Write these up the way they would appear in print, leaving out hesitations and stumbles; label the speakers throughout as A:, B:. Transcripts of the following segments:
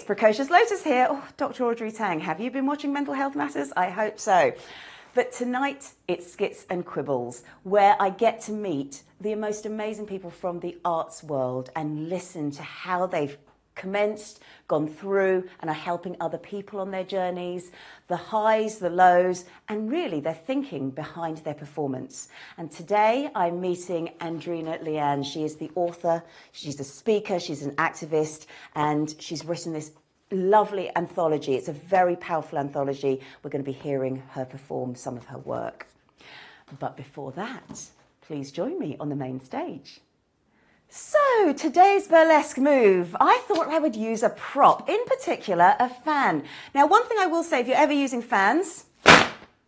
A: Precocious Lotus here. Oh, Dr Audrey Tang. Have you been watching Mental Health Matters? I hope so. But tonight it's Skits and Quibbles, where I get to meet the most amazing people from the arts world and listen to how they've commenced, gone through, and are helping other people on their journeys, the highs, the lows, and really their thinking behind their performance. And today I'm meeting Andreena Leeanne. She is the author, she's a speaker, she's an activist, and she's written this lovely anthology. It's a very powerful anthology. We're going to be hearing her perform some of her work. But before that, please join me on the main stage. So, today's burlesque move, I thought I would use a prop, in particular a fan. Now, one thing I will say, if you're ever using fans,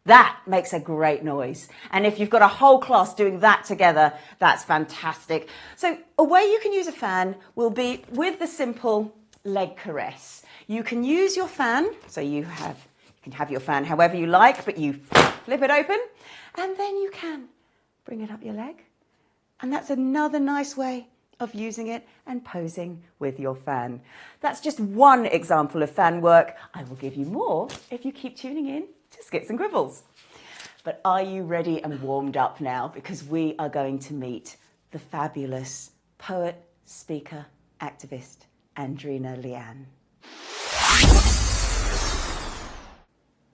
A: that makes a great noise. And if you've got a whole class doing that together, that's fantastic. So, a way you can use a fan will be with the simple leg caress. You can use your fan, so you can have your fan however you like, but you flip it open, and then you can bring it up your leg. And that's another nice way of using it and posing with your fan. That's just one example of fan work. I will give you more if you keep tuning in to Skits and Quibbles. But are you ready and warmed up now? Because we are going to meet the fabulous poet, speaker, activist, Andreena Leeanne.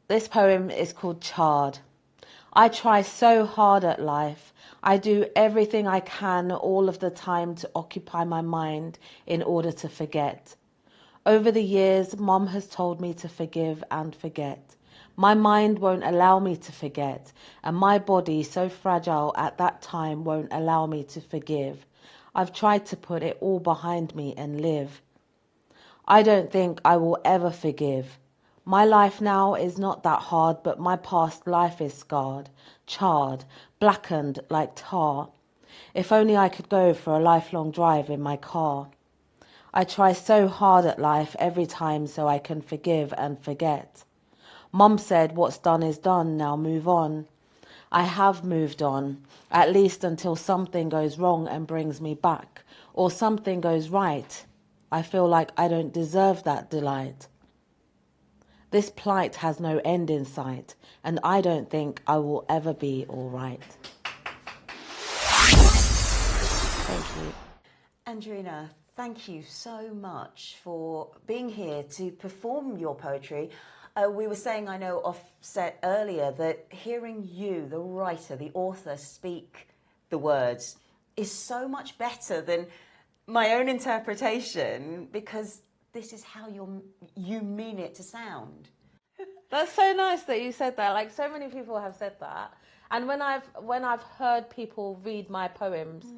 B: This poem is called Charred. I try so hard at life. I do everything I can all of the time to occupy my mind in order to forget. Over the years, Mom has told me to forgive and forget. My mind won't allow me to forget, and my body, so fragile at that time, won't allow me to forgive. I've tried to put it all behind me and live. I don't think I will ever forgive. My life now is not that hard, but my past life is scarred, charred, blackened like tar. If only I could go for a lifelong drive in my car. I try so hard at life every time so I can forgive and forget. Mum said, what's done is done, now move on. I have moved on, at least until something goes wrong and brings me back, or something goes right. I feel like I don't deserve that delight. This plight has no end in sight, and I don't think I will ever be all right. Thank you.
A: Andreena, thank you so much for being here to perform your poetry. We were saying, I know, offset earlier, that hearing you, the writer, the author, speak the words is so much better than my own interpretation, because this is how you mean it to sound.
B: That's so nice that you said that. Like, so many people have said that. And when I've heard people read my poems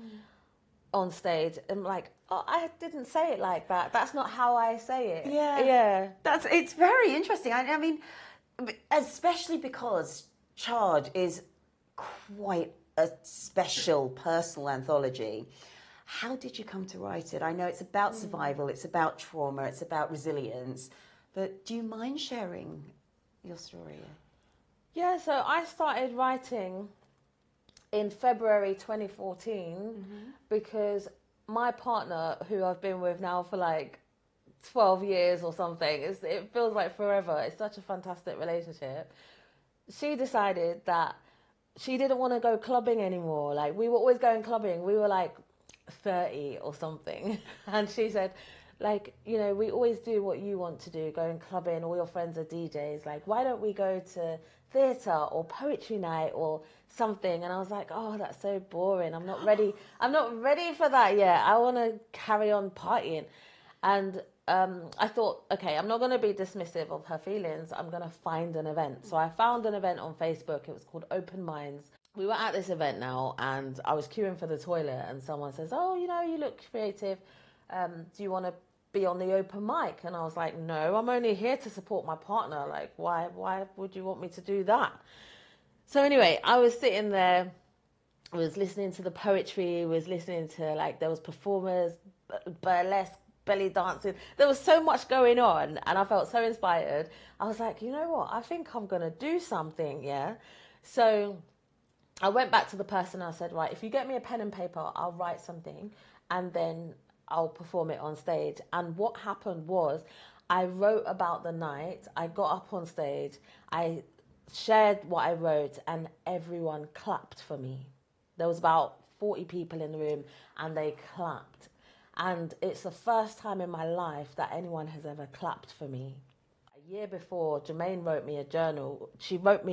B: on stage, I'm like, oh, I didn't say it like that. That's not how I say it.
A: Yeah. It's very interesting. I mean, especially because Charred is quite a special personal anthology. How did you come to write it? I know it's about survival, it's about trauma, it's about resilience, but do you mind sharing your story?
B: Yeah, so I started writing in February 2014 because my partner, who I've been with now for like 12 years or something, it feels like forever. It's such a fantastic relationship. She decided that she didn't want to go clubbing anymore. Like, we were always going clubbing. We were like 30 or something, and she said, like, you know, we always do what you want to do, going clubbing, all your friends are DJs, like, why don't we go to theatre or poetry night or something? And I was like, oh, that's so boring, I'm not ready for that yet, I want to carry on partying. And I thought, okay, I'm not going to be dismissive of her feelings, I'm going to find an event. So I found an event on Facebook, it was called Open Minds. We were at this event now, and I was queuing for the toilet, and someone says, oh, you know, you look creative. Do you want to be on the open mic? And I was like, no, I'm only here to support my partner. Like, why would you want me to do that? So anyway, I was sitting there, I was listening to the poetry, was listening to, like, there was performers, burlesque, belly dancing. There was so much going on, and I felt so inspired. I was like, you know what? I think I'm going to do something, yeah? So I went back to the person and I said, right, if you get me a pen and paper, I'll write something and then I'll perform it on stage. And what happened was I wrote about the night. I got up on stage. I shared what I wrote, and everyone clapped for me. There was about 40 people in the room, and they clapped. And it's the first time in my life that anyone has ever clapped for me. A year before, Jermaine wrote me a journal. She gave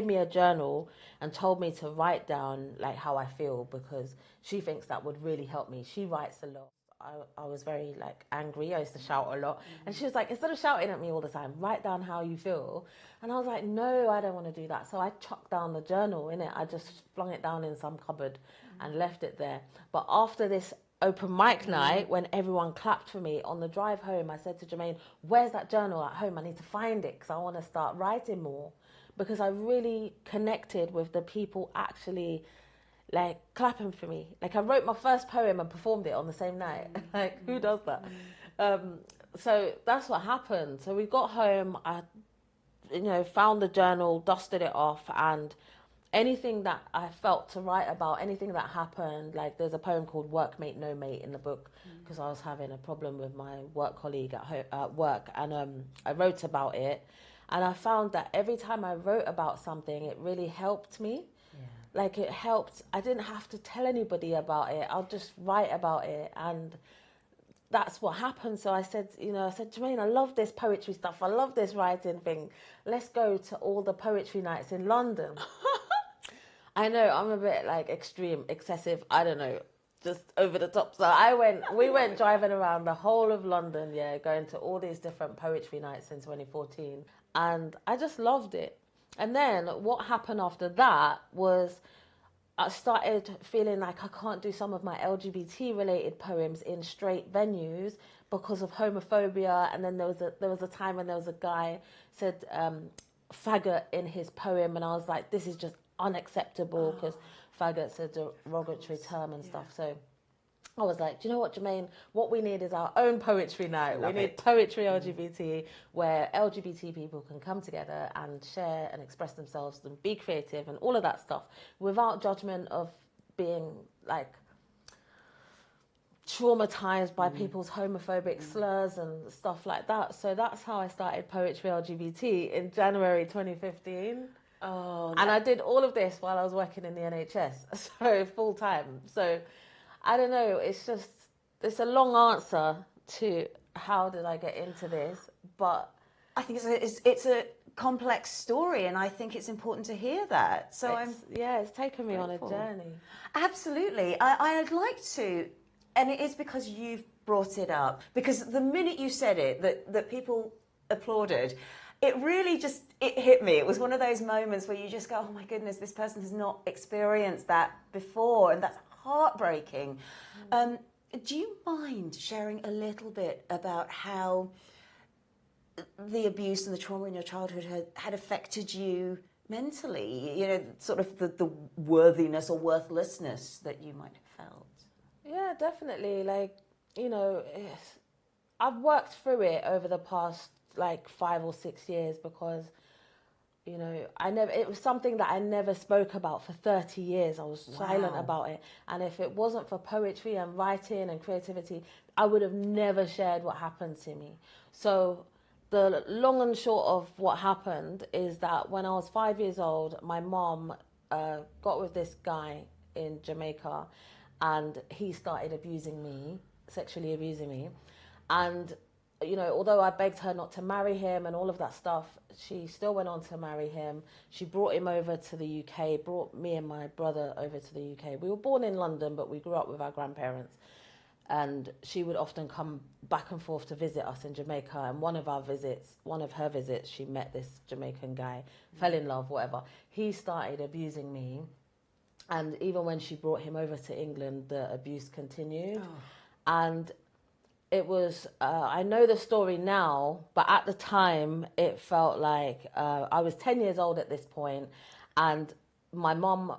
B: me a journal and told me to write down like how I feel, because she thinks that would really help me. She writes a lot. I was very like angry. I used to shout a lot. And she was like, instead of shouting at me all the time, write down how you feel. And I was like, no, I don't want to do that. So I chucked down the journal, innit? I just flung it down in some cupboard and left it there. But after this open mic night, when everyone clapped for me, on the drive home, I said to Jermaine, where's that journal at home? I need to find it because I want to start writing more. Because I really connected with the people actually like clapping for me. Like I wrote my first poem and performed it on the same night. Like who does that? So that's what happened. So we got home, I found the journal, dusted it off, and anything that I felt to write about, anything that happened, like there's a poem called Workmate No Mate in the book, because I was having a problem with my work colleague at work, and I wrote about it, and I found that every time I wrote about something, it really helped me. Like it helped. I didn't have to tell anybody about it. I'll just write about it, and that's what happened. So I said, Jermaine, I love this poetry stuff. I love this writing thing. Let's go to all the poetry nights in London. I know I'm a bit like extreme, excessive. I don't know, just over the top. So we went driving around the whole of London, going to all these different poetry nights in 2014, and I just loved it. And then what happened after that was I started feeling like I can't do some of my LGBT-related poems in straight venues because of homophobia. And then there was a time when there was a guy said faggot in his poem, and I was like, this is just unacceptable because faggot's a derogatory term and stuff. So I was like, do you know what, Jermaine? What we need is our own poetry night. We need poetry LGBT, where LGBT people can come together and share and express themselves and be creative and all of that stuff without judgment of being like traumatized by people's homophobic slurs and stuff like that. So that's how I started Poetry LGBT in January 2015. And I did all of this while I was working in the NHS, so full time. So I don't know, it's a long answer to how did I get into this, but
A: I think it's a complex story, and I think it's important to hear that. So
B: it's taken me grateful. On a journey.
A: Absolutely. I'd like to, and it is because you've brought it up, because the minute you said it, that people applauded, it really it hit me. It was one of those moments where you just go, oh my goodness, this person has not experienced that before, and that's heartbreaking. Do you mind sharing a little bit about how the abuse and the trauma in your childhood had affected you mentally? Sort of the worthiness or worthlessness that you might have felt.
B: Yeah, definitely. Like, I've worked through it over the past like 5 or 6 years because it was something that I never spoke about for 30 years. I was silent about it. And if it wasn't for poetry and writing and creativity, I would have never shared what happened to me. So the long and short of what happened is that when I was 5 years old, my mom got with this guy in Jamaica, and he started sexually abusing me. And although I begged her not to marry him and all of that stuff, she still went on to marry him. She brought him over to the UK, brought me and my brother over to the UK. We were born in London, but we grew up with our grandparents. And she would often come back and forth to visit us in Jamaica. And one of her visits, she met this Jamaican guy, fell in love, whatever. He started abusing me. And even when she brought him over to England, the abuse continued. And it was, I know the story now, but at the time it felt like I was 10 years old at this point, and my mom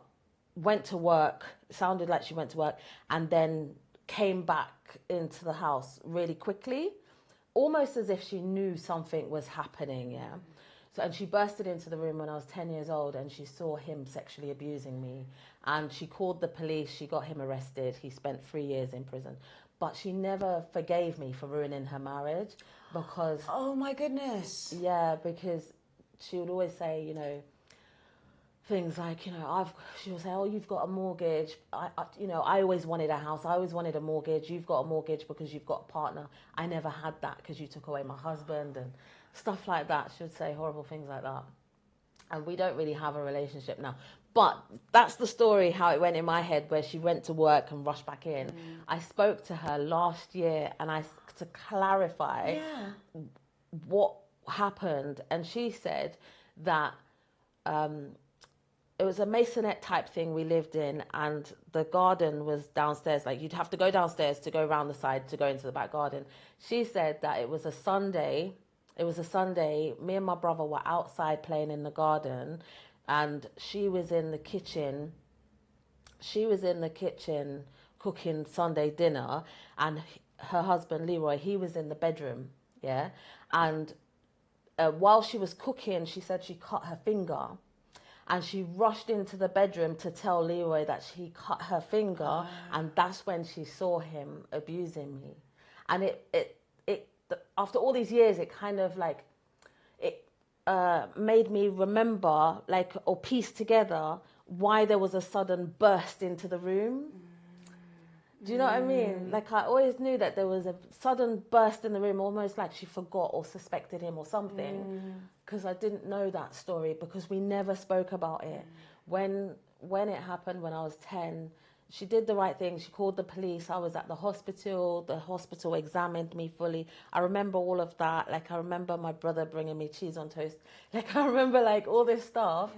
B: went to work, sounded like she went to work, and then came back into the house really quickly, almost as if she knew something was happening, So, and she bursted into the room when I was 10 years old, and she saw him sexually abusing me, and she called the police. She got him arrested. He spent 3 years in prison. but she never forgave me for ruining her marriage because...
A: Oh, my goodness.
B: Yeah, because she would always say, you know, things like, you know, she would say, oh, you've got a mortgage. You know, I always wanted a house. I always wanted a mortgage. You've got a mortgage because you've got a partner. I never had that because you took away my husband and stuff like that. She would say horrible things like that. And we don't really have a relationship now. But that's the story, how it went in my head, where she went to work and rushed back in. I spoke to her last year and to clarify what happened. And she said that it was a masonette type thing we lived in, and the garden was downstairs. Like, you'd have to go downstairs to go around the side to go into the back garden. She said that it was a Sunday. It was a Sunday. Me and my brother were outside playing in the garden, and she was in the kitchen. She was in the kitchen cooking Sunday dinner, and her husband, Leroy, he was in the bedroom, yeah? And while she was cooking, she said she cut her finger. And she rushed into the bedroom to tell Leroy that she cut her finger, and that's when she saw him abusing me. And it after all these years, it kind of like, it made me remember, like, or piece together why there was a sudden burst into the room. Do you know what I mean? Like, I always knew that there was a sudden burst in the room, almost like she forgot or suspected him or something, because I didn't know that story, because we never spoke about it. When it happened when I was 10, she did the right thing. She called the police. I was at the hospital examined me fully. I remember all of that. Like, I remember my brother bringing me cheese on toast. Like, I remember, like, all this stuff.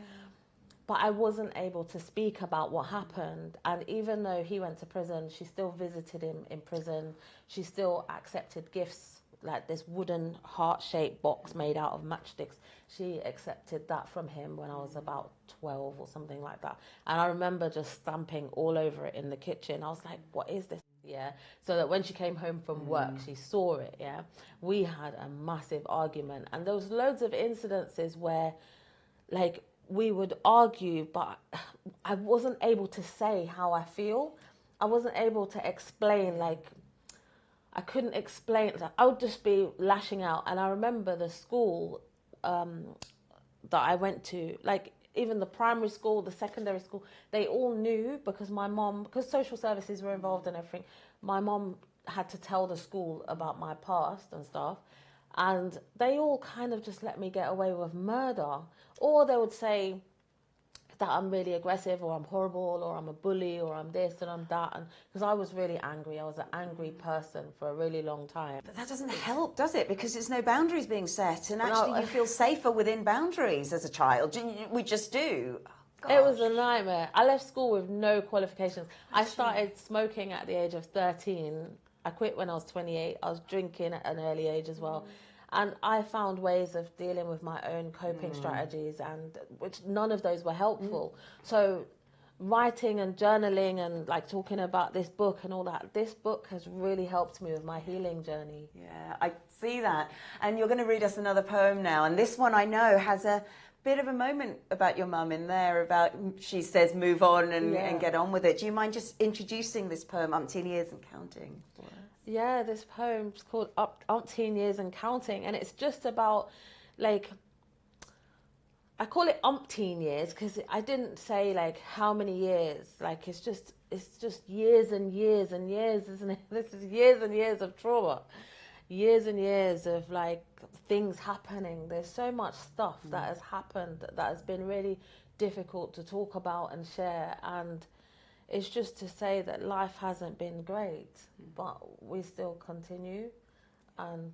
B: But I wasn't able to speak about what happened. And even though he went to prison, she still visited him in prison. She still accepted gifts, like this wooden heart-shaped box made out of matchsticks. She accepted that from him when I was about 12 or something like that. And I remember just stamping all over it in the kitchen. I was like, what is this? Yeah. So that when she came home from work, she saw it, yeah. We had a massive argument. And there was loads of incidences where, like, we would argue, but I wasn't able to say how I feel. I wasn't able to explain, like, I couldn't explain. I would just be lashing out. And I remember the school that I went to, like, even the primary school, the secondary school, they all knew, because my mom, because social services were involved in everything, my mom had to tell the school about my past and stuff. And they all kind of just let me get away with murder. Or they would say that I'm really aggressive, or I'm horrible, or I'm a bully, or I'm this and I'm that. And because I was really angry. I was an angry person for a really long time.
A: But that doesn't help, does it? Because there's no boundaries being set. And actually you feel safer within boundaries as a child. We just do. Oh,
B: it was a nightmare. I left school with no qualifications. I started smoking at the age of 13. I quit when I was 28. I was drinking at an early age as well. And I found ways of dealing with my own coping strategies, and which none of those were helpful. So writing and journaling and, like, talking about this book and all that, this book has really helped me with my healing journey.
A: Yeah, I see that. And you're going to read us another poem now. And this one, I know, has a bit of a moment about your mum in there, about, she says, move on and get on with it. Do you mind just introducing this poem, Umpteen Years and Counting, for us?
B: Yeah, this poem's called Umpteen Years and Counting, and it's just about, like, I call it umpteen years because I didn't say, like, how many years. Like, it's just years and years and years, isn't it? This is years and years of trauma, years and years of, like, things happening. There's so much stuff that has happened that has been really difficult to talk about and share, and it's just to say that life hasn't been great, but we still continue. And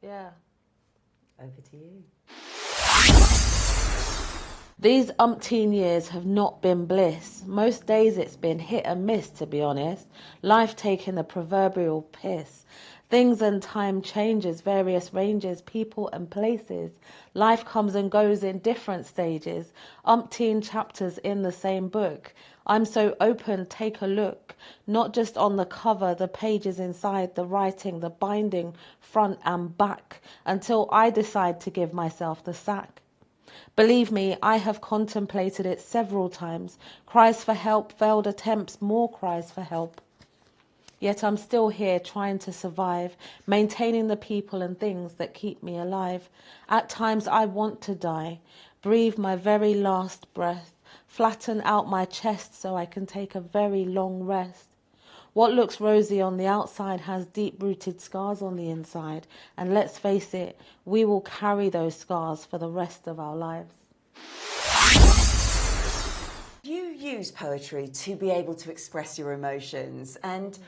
B: yeah.
A: Over to you.
B: These umpteen years have not been bliss. Most days it's been hit and miss, to be honest. Life taking the proverbial piss. Things and time changes, various ranges, people and places. Life comes and goes in different stages. Umpteen chapters in the same book. I'm so open, take a look. Not just on the cover, the pages inside, the writing, the binding, front and back. Until I decide to give myself the sack. Believe me, I have contemplated it several times. Cries for help, failed attempts, more cries for help. Yet I'm still here trying to survive, maintaining the people and things that keep me alive. At times I want to die, breathe my very last breath, flatten out my chest so I can take a very long rest. What looks rosy on the outside has deep-rooted scars on the inside, and let's face it, we will carry those scars for the rest of our lives.
A: You use poetry to be able to express your emotions, and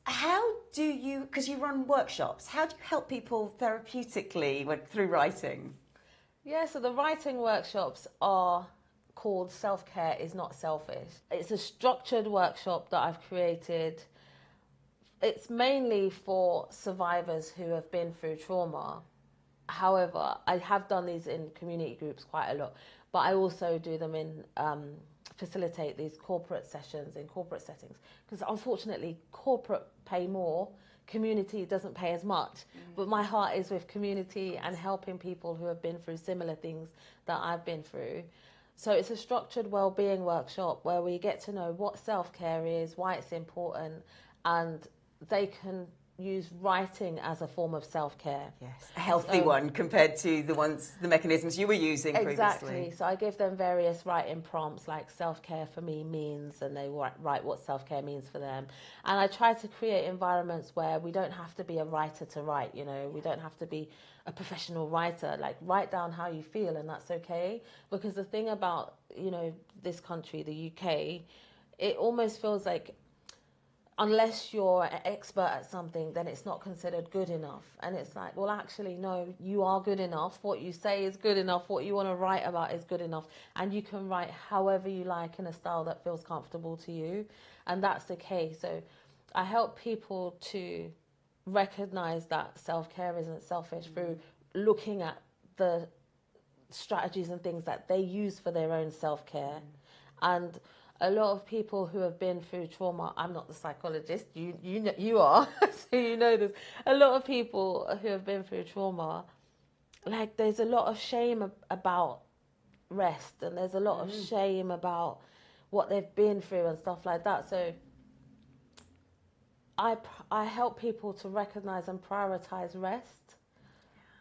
A: how do you, because you run workshops, how do you help people therapeutically through writing?
B: Yeah, so the writing workshops are called Self-Care is Not Selfish. It's a structured workshop that I've created. It's mainly for survivors who have been through trauma. However, I have done these in community groups quite a lot, but I also do them in facilitate these corporate sessions in corporate settings, because unfortunately corporate pay more, community doesn't pay as much. But my heart is with community and helping people who have been through similar things that I've been through. So it's a structured well-being workshop where we get to know what self-care is, why it's important, and they can use writing as a form of self-care.
A: Yes, a healthy one compared to the mechanisms you were using previously.
B: Exactly. So I give them various writing prompts like self-care for me means, and they write what self-care means for them. And I try to create environments where we don't have to be a writer to write, you know, we don't have to be a professional writer. Like, write down how you feel, and that's okay. Because the thing about, you know, this country, the UK, it almost feels like unless you're an expert at something, then it's not considered good enough. And it's like, well, actually, no, you are good enough. What you say is good enough. What you want to write about is good enough. And you can write however you like in a style that feels comfortable to you. And that's the case. So I help people to recognize that self-care isn't selfish through looking at the strategies and things that they use for their own self-care. And a lot of people who have been through trauma, I'm not the psychologist, you are, so you know this. A lot of people who have been through trauma, like, there's a lot of shame about rest, and there's a lot of shame about what they've been through and stuff like that. So I help people to recognize and prioritize rest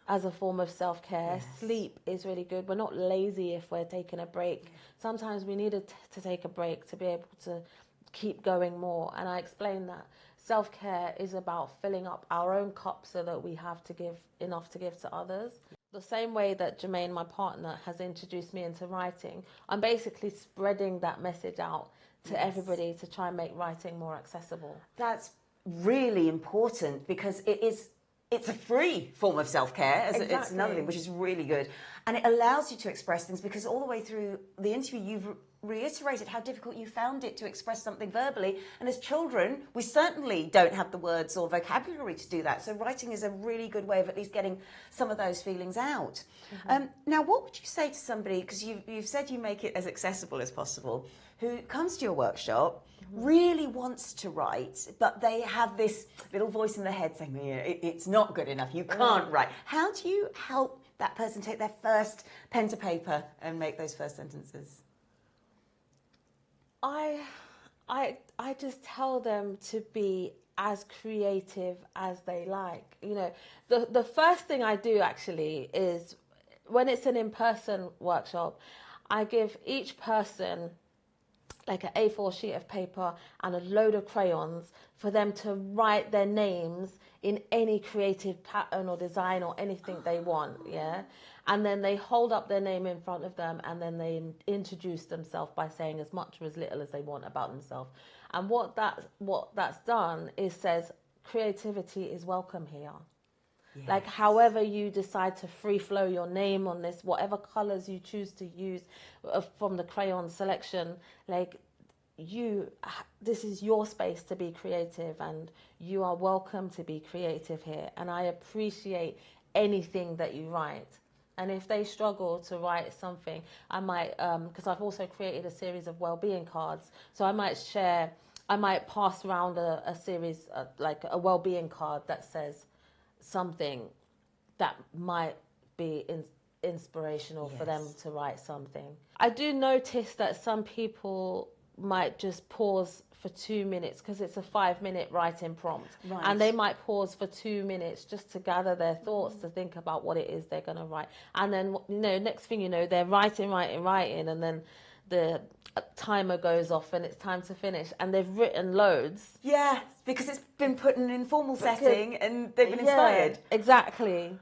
B: as a form of self-care. Yes. Sleep is really good. We're not lazy if we're taking a break. Sometimes we need to take a break to be able to keep going more. And I explain that self-care is about filling up our own cup so that we have to give enough to give to others. The same way that Jermaine, my partner, has introduced me into writing, I'm basically spreading that message out to everybody to try and make writing more accessible.
A: That's really important, because it's a free form of self-care. Exactly. It's another thing, which is really good. And it allows you to express things, because all the way through the interview, you've reiterated how difficult you found it to express something verbally. And as children, we certainly don't have the words or vocabulary to do that. So writing is a really good way of at least getting some of those feelings out. Now, what would you say to somebody, because you've said you make it as accessible as possible, who comes to your workshop, really wants to write, but they have this little voice in their head saying, yeah, it's not good enough, you can't write. How do you help that person take their first pen to paper and make those first sentences?
B: I just tell them to be as creative as they like. You know, the first thing I do actually is, when it's an in-person workshop, I give each person like an A4 sheet of paper and a load of crayons for them to write their names in any creative pattern or design or anything they want, yeah? And then they hold up their name in front of them, and then they introduce themselves by saying as much or as little as they want about themselves. And what that's done is says, creativity is welcome here. Yes. Like, however you decide to free flow your name on this, whatever colours you choose to use from the crayon selection, like, this is your space to be creative, and you are welcome to be creative here. And I appreciate anything that you write. And if they struggle to write something, I might, because I've also created a series of well-being cards, so I might pass around a series, like a well-being card that says something that might be inspirational for them to write something. I do notice that some people might just pause for 2 minutes because it's a 5-minute writing prompt.
A: Right.
B: And they might pause for 2 minutes just to gather their thoughts, to think about what it is they're going to write. And then, next thing you know, they're writing, and then the timer goes off and it's time to finish. And they've written loads.
A: Yeah, because it's been put in an informal setting and they've been inspired.
B: Yeah, exactly.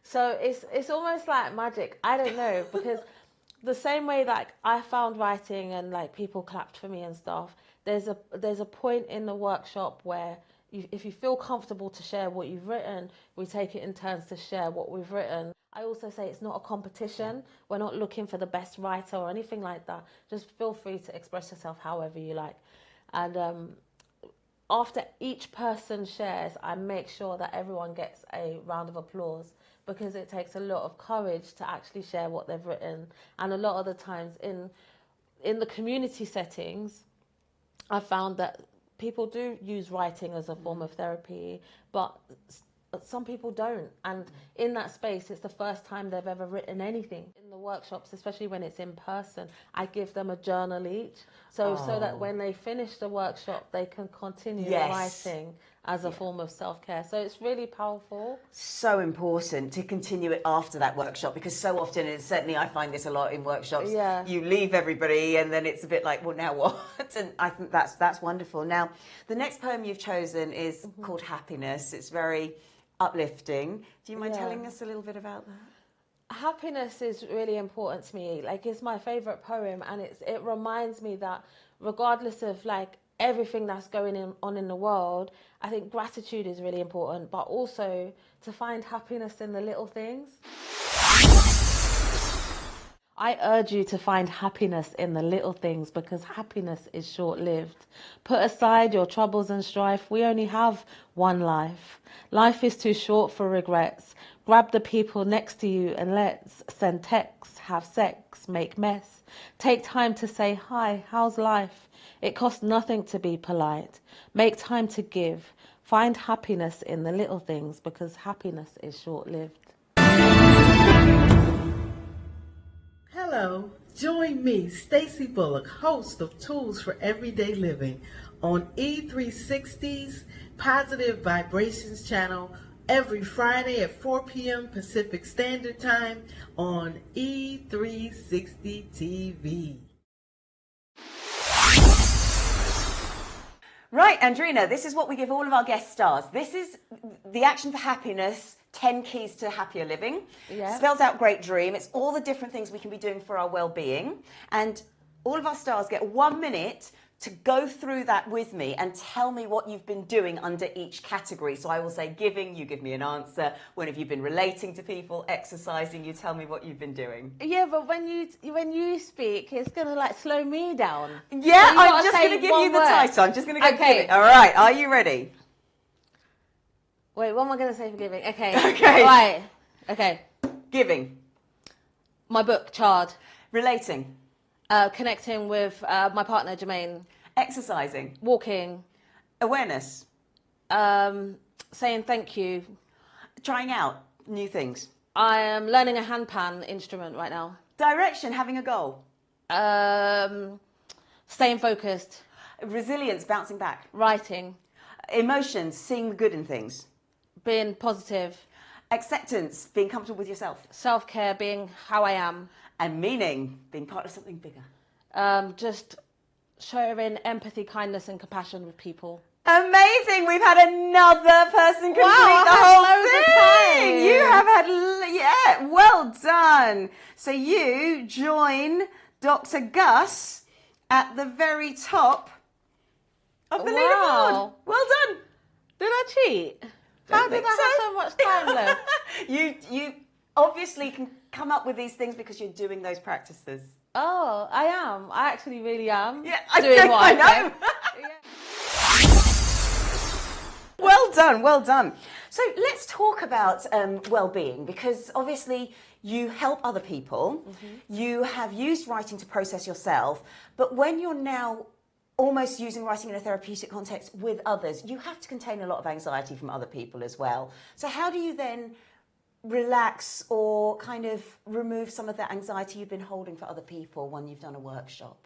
B: So it's almost like magic. I don't know, because the same way like I found writing and like people clapped for me and stuff, there's a point in the workshop where if you feel comfortable to share what you've written, we take it in turns to share what we've written. I also say it's not a competition. We're not looking for the best writer or anything like that. Just feel free to express yourself however you like. And after each person shares, I make sure that everyone gets a round of applause, because it takes a lot of courage to actually share what they've written. And a lot of the times in the community settings, I found that people do use writing as a form of therapy, but some people don't. And in that space, it's the first time they've ever written anything. In the workshops, especially when it's in person, I give them a journal each. So that when they finish the workshop, they can continue writing as a form of self-care. So it's really powerful.
A: So important to continue it after that workshop, because so often, and certainly I find this a lot in workshops, you leave everybody and then it's a bit like, well, now what? And I think that's wonderful. Now, the next poem you've chosen is called Happiness. It's very uplifting. Do you mind telling us a little bit about that?
B: Happiness is really important to me. Like, it's my favorite poem, and it reminds me that regardless of like everything that's going on in the world, I think gratitude is really important, but also to find happiness in the little things. I urge you to find happiness in the little things, because happiness is short-lived. Put aside your troubles and strife. We only have one life. Life is too short for regrets. Grab the people next to you and let's send texts, have sex, make mess. Take time to say, hi, how's life? It costs nothing to be polite. Make time to give. Find happiness in the little things, because happiness is short-lived.
C: Hello, join me, Stacey Bullock, host of Tools for Everyday Living, on E360's Positive Vibrations channel every Friday at 4 p.m. Pacific Standard Time on E360 TV.
A: Right, Andreena, this is what we give all of our guest stars. This is the Action for Happiness, 10 Keys to Happier Living.
B: Yeah.
A: Spells out Great Dream. It's all the different things we can be doing for our well-being. And all of our stars get 1 minute to go through that with me and tell me what you've been doing under each category. So I will say giving, you give me an answer. When have you been relating to people, exercising, you tell me what you've been doing.
B: Yeah, but when you speak, it's going to like slow me down.
A: Yeah,
B: so
A: I'm just going to give you the title. I'm just going to go give it. All right, are you ready?
B: Wait, what am I going to say for giving? Okay.
A: Okay.
B: All right. Okay.
A: Giving.
B: My book, Charred.
A: Relating.
B: Connecting with my partner, Jermaine.
A: Exercising.
B: Walking.
A: Awareness.
B: Saying thank you.
A: Trying out new things.
B: I am learning a handpan instrument right now.
A: Direction, having a goal.
B: Staying focused.
A: Resilience, bouncing back.
B: Writing.
A: Emotions, seeing the good in things.
B: Being positive.
A: Acceptance, being comfortable with yourself.
B: Self-care, being how I am.
A: And meaning, being part of something bigger.
B: Just showing empathy, kindness and compassion with people.
A: Amazing! We've had another person complete the whole thing. You have had, well done. So you join Dr. Gus at the very top of the leaderboard. Well done.
B: Did I cheat? How did I have so much time left?
A: You obviously can come up with these things because you're doing those practices.
B: Oh, I am. I actually really am.
A: Yeah,
B: I
A: know. Well done, well done. So let's talk about well-being, because obviously you help other people. Mm-hmm. You have used writing to process yourself, but when you're now almost using writing in a therapeutic context with others, you have to contain a lot of anxiety from other people as well. So how do you then relax or kind of remove some of that anxiety you've been holding for other people when you've done a workshop?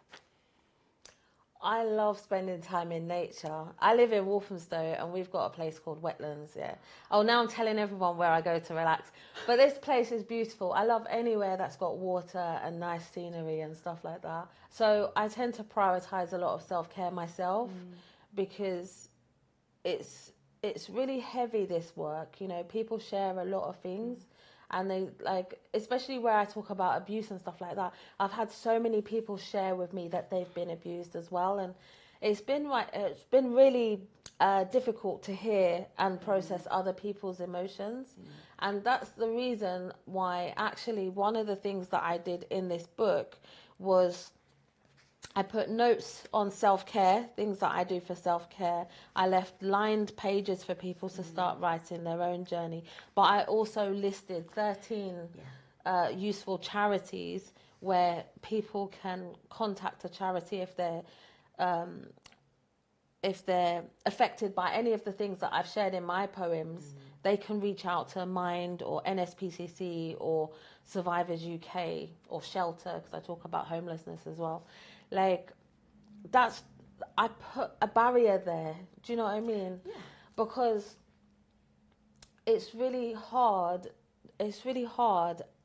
B: I love spending time in nature. I live in Walthamstow and we've got a place called Wetlands, yeah. Oh, now I'm telling everyone where I go to relax. But this place is beautiful. I love anywhere that's got water and nice scenery and stuff like that. So I tend to prioritise a lot of self-care myself because it's really heavy, this work. You know, people share a lot of things. And they like, especially where I talk about abuse and stuff like that, I've had so many people share with me that they've been abused as well. And it's been really difficult to hear and process other people's emotions. And that's the reason why actually one of the things that I did in this book was I put notes on self-care, things that I do for self-care. I left lined pages for people to start writing their own journey. But I also listed 13 useful charities where people can contact a charity if they're affected by any of the things that I've shared in my poems. They can reach out to Mind or NSPCC or Survivors UK or Shelter, because I talk about homelessness as well. Like, I put a barrier there. Do you know what I mean? Yeah. Because it's really hard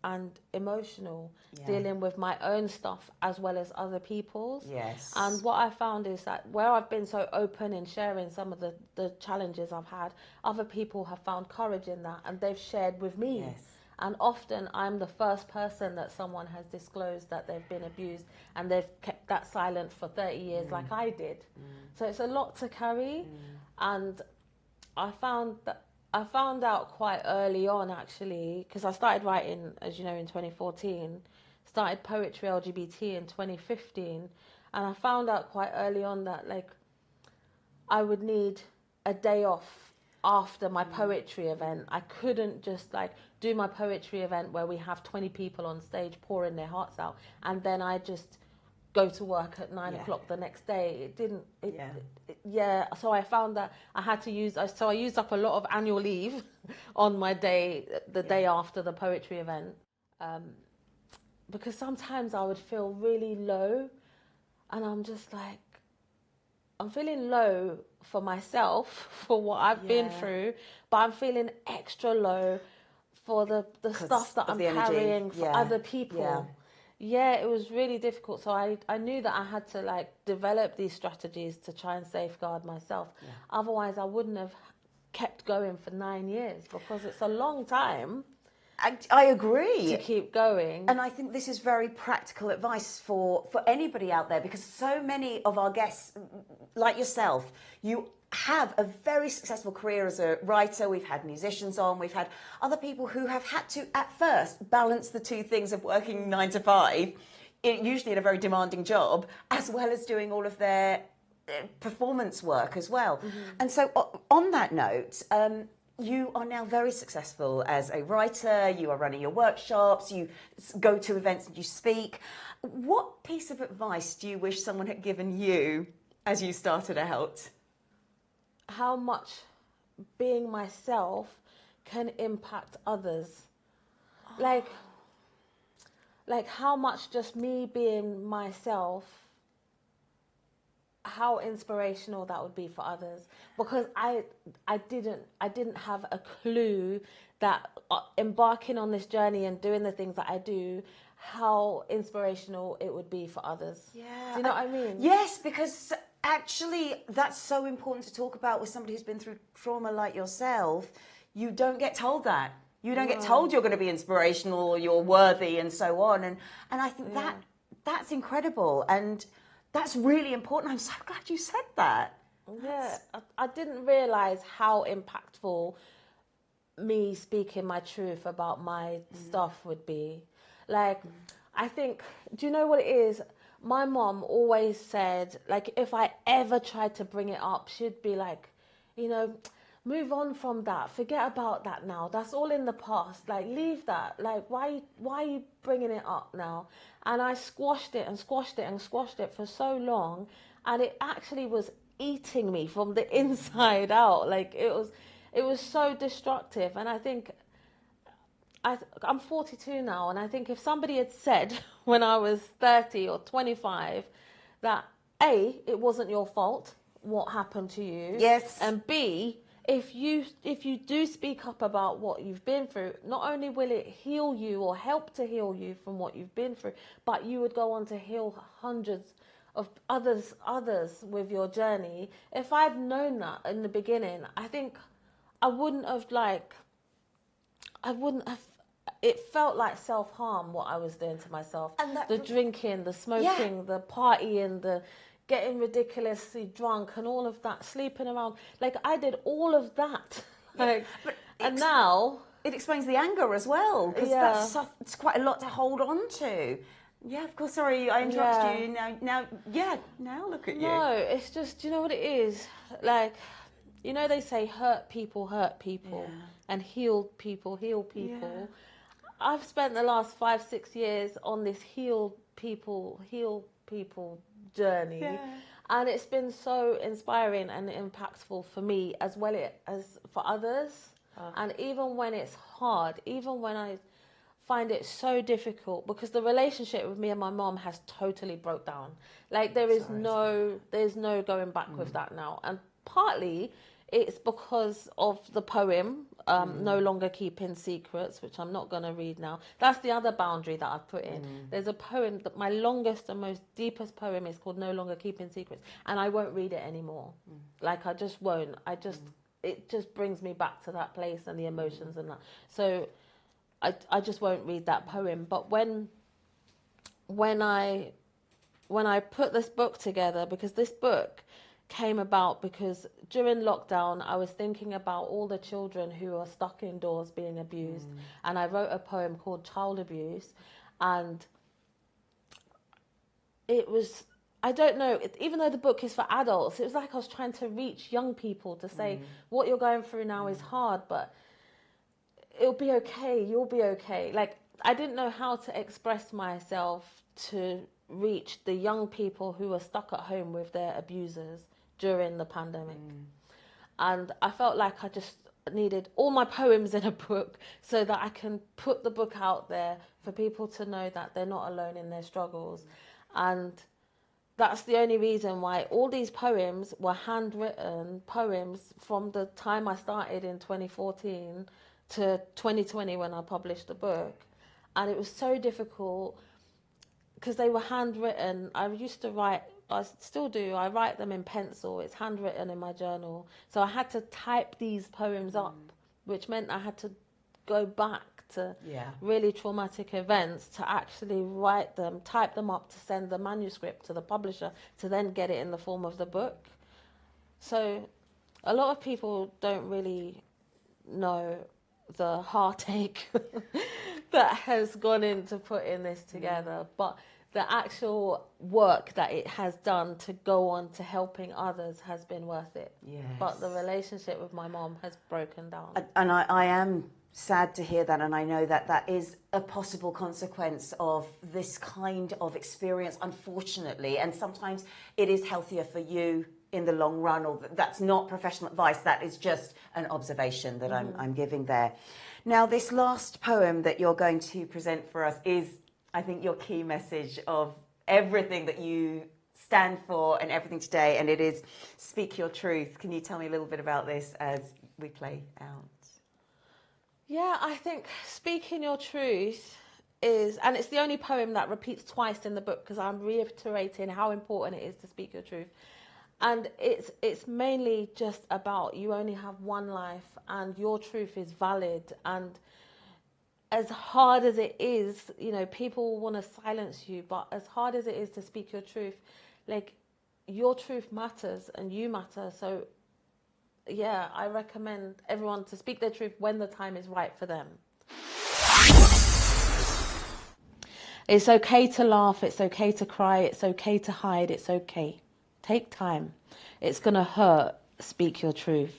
B: and emotional dealing with my own stuff as well as other people's.
A: Yes.
B: And what I found is that where I've been so open in sharing some of the challenges I've had, other people have found courage in that and they've shared with me.
A: Yes.
B: And often I'm the first person that someone has disclosed that they've been abused and they've kept that silent for 30 years like I did. So it's a lot to carry. And I found out quite early on, actually, because I started writing, as you know, in 2014, started Poetry LGBT in 2015. And I found out quite early on that, like, I would need a day off after my poetry event. I couldn't just like do my poetry event where we have 20 people on stage pouring their hearts out and then I just go to work at 9 o'clock the next day. So I found that I had to use, so I used up a lot of annual leave on my day, the day after the poetry event, because sometimes I would feel really low and I'm just like, I'm feeling low for myself, for what I've been through, but I'm feeling extra low for the stuff that I'm carrying for other people. Yeah, it was really difficult. So I knew that I had to like develop these strategies to try and safeguard myself. Otherwise, I wouldn't have kept going for 9 years because it's a long time.
A: I agree.
B: To keep going.
A: And I think this is very practical advice for anybody out there, because so many of our guests, like yourself, you have a very successful career as a writer. We've had musicians on, we've had other people who have had to, at first, balance the two things of working 9 to 5, usually in a very demanding job, as well as doing all of their performance work as well. And so on that note, you are now very successful as a writer, you are running your workshops, you go to events and you speak. What piece of advice do you wish someone had given you as you started out?
B: How much being myself can impact others. Like how much just me being myself, how inspirational that would be for others, because I didn't have a clue that embarking on this journey and doing the things that I do, how inspirational it would be for others.
A: Yeah.
B: Do you know what I mean?
A: Yes, because actually that's so important to talk about with somebody who's been through trauma like yourself. You don't get told that. You don't get told you're going to be inspirational or you're worthy and so on. And I think that's incredible. And that's really important. I'm so glad you said that.
B: Yeah, I didn't realise how impactful me speaking my truth about my stuff would be. Like, I think, do you know what it is? My mom always said, like, if I ever tried to bring it up, she'd be like, you know, move on from that. Forget about that now. That's all in the past. Like, leave that. Like, why are you bringing it up now? And I squashed it and squashed it and squashed it for so long. And it actually was eating me from the inside out. Like, it was so destructive. And I think, I'm 42 now. And I think if somebody had said when I was 30 or 25 that A, it wasn't your fault what happened to you.
A: Yes.
B: And B, if you do speak up about what you've been through, not only will it heal you or help to heal you from what you've been through, but you would go on to heal hundreds of others with your journey. If I'd known that in the beginning, I think I wouldn't have, it felt like self-harm what I was doing to myself.
A: And that,
B: the drinking, the smoking, the partying, the getting ridiculously drunk and all of that, sleeping around. Like, I did all of that. And now...
A: It explains the anger as well, because it's quite a lot to hold on to. Yeah, of course, sorry, I interrupted you. Now look at you.
B: No, it's just, you know what it is? Like, you know, they say hurt people and healed people heal people. Yeah. I've spent the last 5-6 years on this heal people journey. Yeah. And it's been so inspiring and impactful for me as well as for others. And even when it's hard, even when I find it so difficult, because the relationship with me and my mom has totally broke down. Like, there's no going back with that now. And partly it's because of the poem, No Longer Keeping Secrets, which I'm not going to read now. That's the other boundary that I've put in. There's a poem, that my longest and most deepest poem is called No Longer Keeping Secrets, and I won't read it anymore. Like, I just won't. It just brings me back to that place and the emotions and that. So I just won't read that poem. But when I put this book together, because this book came about because during lockdown I was thinking about all the children who are stuck indoors being abused, and I wrote a poem called Child Abuse, and it was, I don't know, even though the book is for adults, it was like I was trying to reach young people to say, what you're going through now is hard, but it'll be okay, you'll be okay. Like, I didn't know how to express myself to reach the young people who were stuck at home with their abusers during the pandemic. And I felt like I just needed all my poems in a book so that I can put the book out there for people to know that they're not alone in their struggles. And that's the only reason why all these poems were handwritten poems from the time I started in 2014 to 2020 when I published the book. And it was so difficult because they were handwritten. I used to write, I still do, I write them in pencil. It's handwritten in my journal. So I had to type these poems up, which meant I had to go back to really traumatic events to actually write them, type them up, to send the manuscript to the publisher, to then get it in the form of the book. So a lot of people don't really know the heartache that has gone into putting this together, but the actual work that it has done to go on to helping others has been worth it. Yes. But the relationship with my mom has broken down.
A: And I am sad to hear that, and I know that that is a possible consequence of this kind of experience, unfortunately, and sometimes it is healthier for you in the long run, or that's not professional advice, that is just an observation that I'm giving there. Now, this last poem that you're going to present for us is, I think, your key message of everything that you stand for and everything today, and it is Speak Your Truth. Can you tell me a little bit about this as we play out?
B: Yeah, I think speaking your truth is, and it's the only poem that repeats twice in the book because I'm reiterating how important it is to speak your truth. And it's mainly just about, you only have one life and your truth is valid. And as hard as it is, you know, people want to silence you, but as hard as it is to speak your truth, like, your truth matters and you matter. So yeah, I recommend everyone to speak their truth when the time is right for them. It's okay to laugh, it's okay to cry, it's okay to hide, it's okay. Take time. It's gonna hurt. Speak your truth.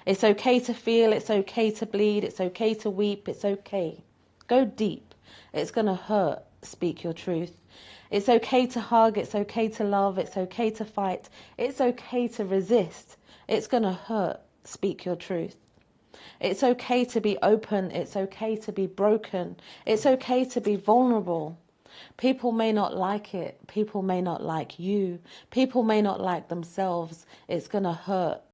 B: It's okay to feel, it's okay to bleed, it's okay to weep, it's okay. Go deep. It's gonna hurt. Speak your truth. It's okay to hug, it's okay to love, it's okay to fight, it's okay to resist. It's gonna hurt. Speak your truth. It's okay to be open, it's okay to be broken, it's okay to be vulnerable. People may not like it. People may not like you. People may not like themselves. It's going to hurt